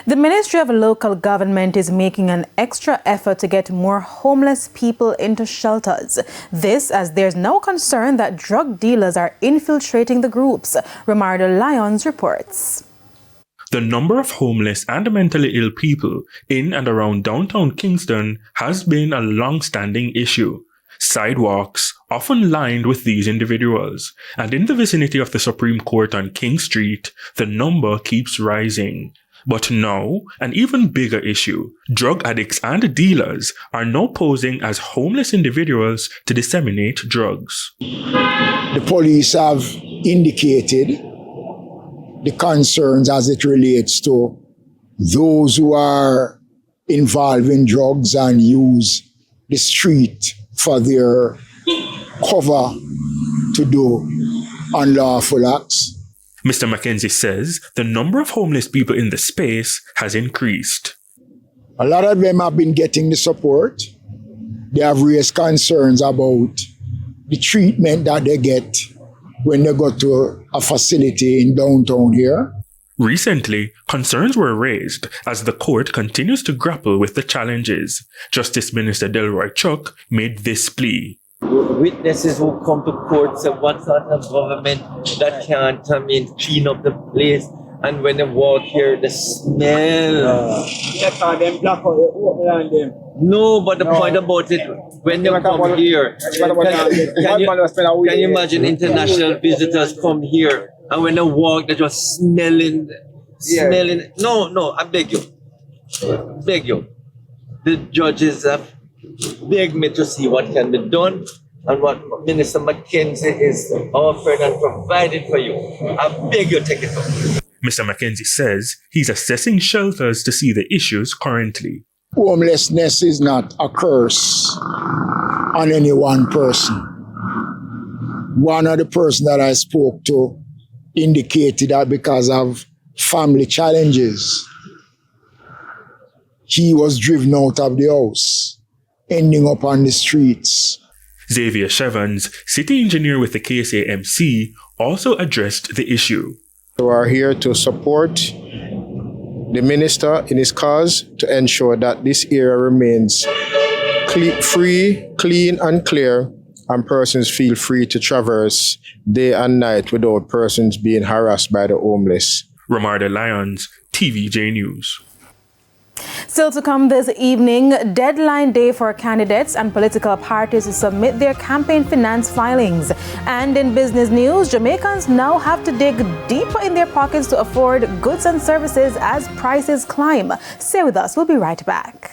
The Ministry of Local Government is making an extra effort to get more homeless people into shelters. This as there's no concern that drug dealers are infiltrating the groups. Romardo Lyons reports. The number of homeless and mentally ill people in and around downtown Kingston has been a long-standing issue. Sidewalks often lined with these individuals, and in the vicinity of the Supreme Court on King Street, the number keeps rising. But now, an even bigger issue, drug addicts and dealers are now posing as homeless individuals to disseminate drugs. The police have indicated the concerns as it relates to those who are involved in drugs and use the street for their cover to do unlawful acts. Mr. Mackenzie says the number of homeless people in the space has increased. A lot of them have been getting the support. They have raised concerns about the treatment that they get when they go to a facility in downtown here. Recently, concerns were raised as the court continues to grapple with the challenges. Justice Minister Delroy Chuck made this plea. Witnesses who come to court say what sort of government that can't clean up the place, and when they walk here, the smell. No, but the point about it, when they come here, can you imagine international visitors come here and when they walk, they're just smelling. No, I beg you. The judges have begged me to see what can be done and what Minister Mackenzie is offering and providing for you. I beg you, take it up. Mr. Mackenzie says he's assessing shelters to see the issues currently. Homelessness is not a curse on any one person. One of the persons that I spoke to indicated that because of family challenges, he was driven out of the house, ending up on the streets. Xavier Chevans, city engineer with the KSAMC, also addressed the issue. We are here to support the minister in his cause to ensure that this area remains free, clean and clear, and persons feel free to traverse day and night without persons being harassed by the homeless. Romardo Lyons, TVJ News. Still to come this evening, deadline day for candidates and political parties to submit their campaign finance filings. And in business news, Jamaicans now have to dig deeper in their pockets to afford goods and services as prices climb. Stay with us, we'll be right back.